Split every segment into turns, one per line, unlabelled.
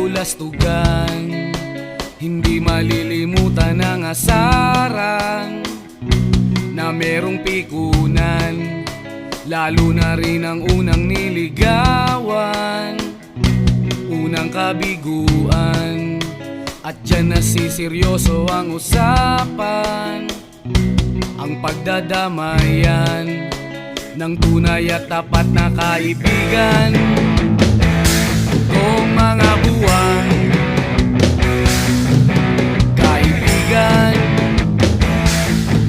kabulastugan, hindi malilimutan ang asaran na merong pikunan, lalo na rin ang unang niligawan, unang kabiguan. At dyan nasiseryoso ang usapan, ang pagdadamayan ng tunay at tapat na kaibigan. Kung mga buwan, kaibigan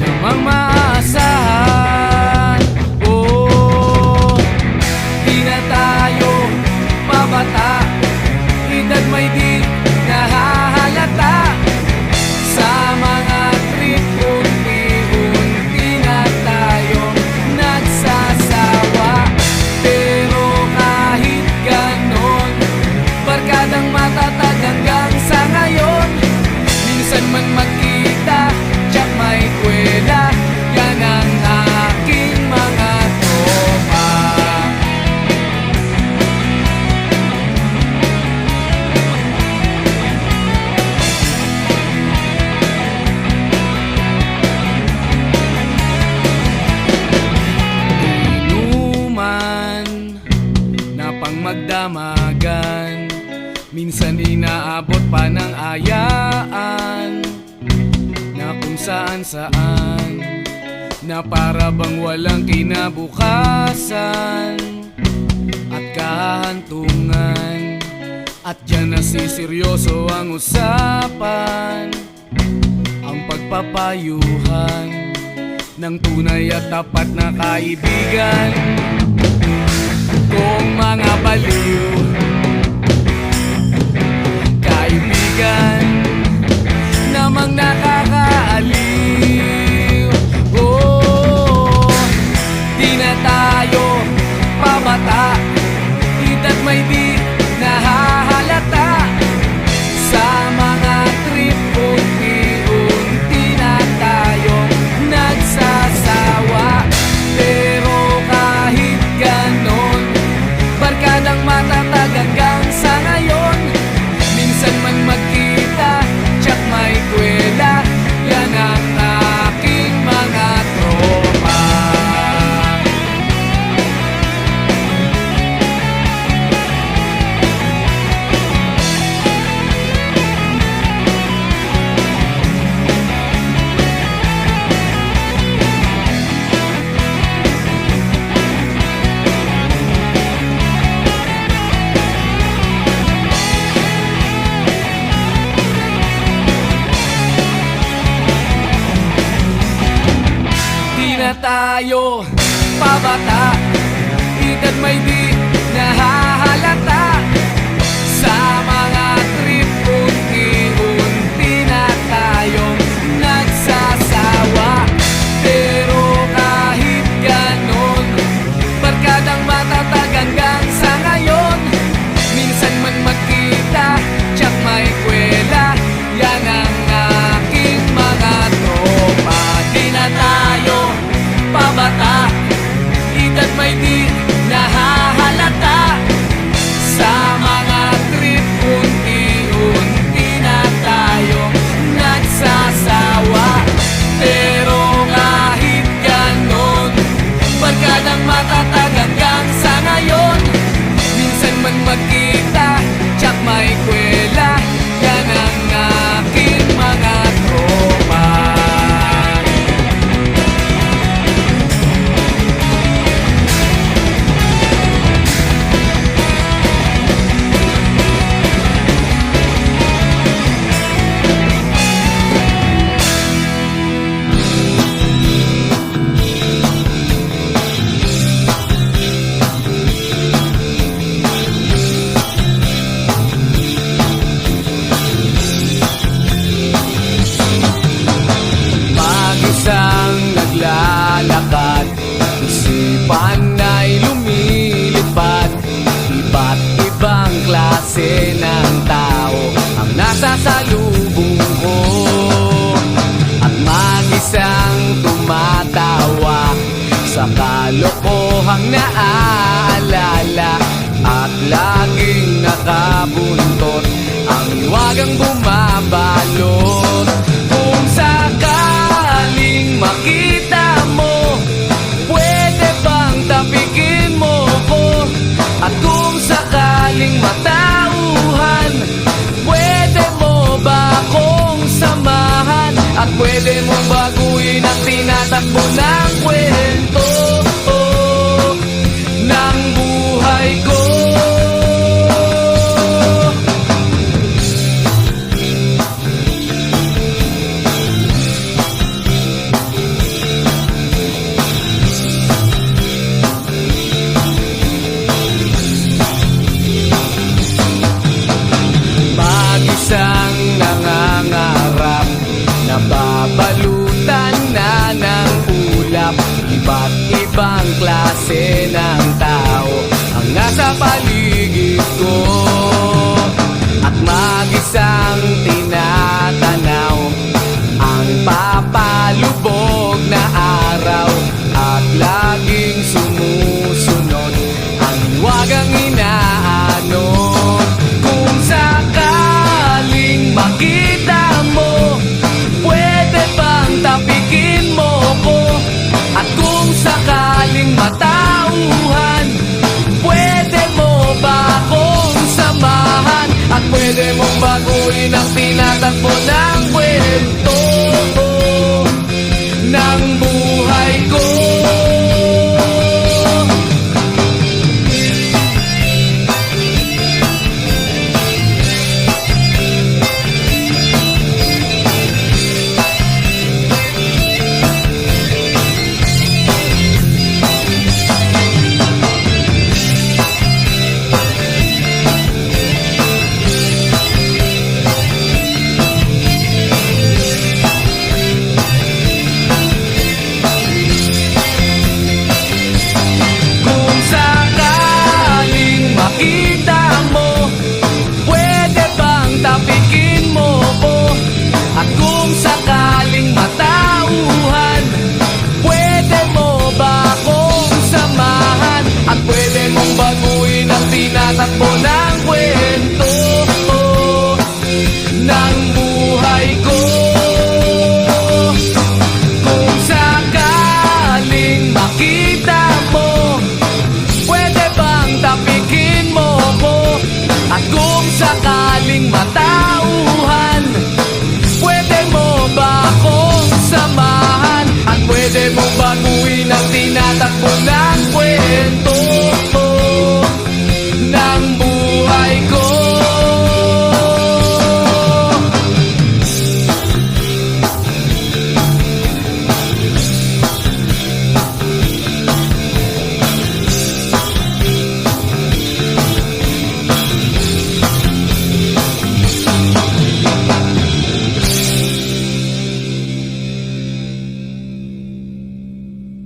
namang maaasahan. Oh, di na tayo pabata, edad may di nahahalata. Sa mga trip, unti-unti na tayo nagsasawa. Pero kahit ganon, barkadang matatag hanggang sa ngayon. Minsan man magkita, tsak may kwela, yan ang aking mga tropa. Inuman na pang magdamagan, minsan inaabot pa ng ayaan na kung saan-saan, na para bang walang kinabukasan at kahantungan. At dyan nasiseryoso ang usapan, ang pagpapayuhan ng tunay at tapat na kaibigan. Kung mga baliw, kaibigan namang nakakaaliw. Oh, di na tayo pabata, edad may di nahahalata. Sa mga trip, unti-unti na tayo nagsasawa. Pero kahit ganon, barkadang matatag hanggang sa ngayon. Minsan man magkita, tsak may kwela, yan ang aking mga tropa. Na tayo pabata, edad may di nahahalata. Sa mga trip, unti-unti na tayong nagsasawa. Pero kahit ganon, barkadang matatag hanggang sa ngayon. Minsan man magkita, tsak may kwela, yan ang aking mga tropa. Di na tayo pabata, edad may di nahahalata. Sa mga trip, unti-unti na tayo nagsasawa. Pero kahit ganon, barkadang matatag hanggang sa ngayon. Minsan man magkita, tsak may kwela, yan ang aking mga tropa. Naglalakad, isipan ay lumilipad. Iba't ibang klase ng tao ang nasa salubong ko, at mag-isang tumatawa sa kalokohang naaalala, at laging nakabuntot hiwagang bumabalot. Kung sakaling makita mo, pwede bang tapikin mo ko? At kung sakaling matauhan, pwede mo ba akong samahan? At pwede mong baguhin ang tinatakbo ng kwento ng buhay ko. Mag-isang nangangarap, nababalutan na ng ulap. Iba't ibang klase ng tao ang nasa paligid ko. At mag-isang tinatanaw ang papalubog na araw. At laging sumusunod ang hiwagang inaanod. Kung sakaling makita mo, pwede bang tapikin mo ko? At kung sakaling matauhan, pwede mo ba akong samahan? At pwede mong baguhin ang tinatakbo ng kwento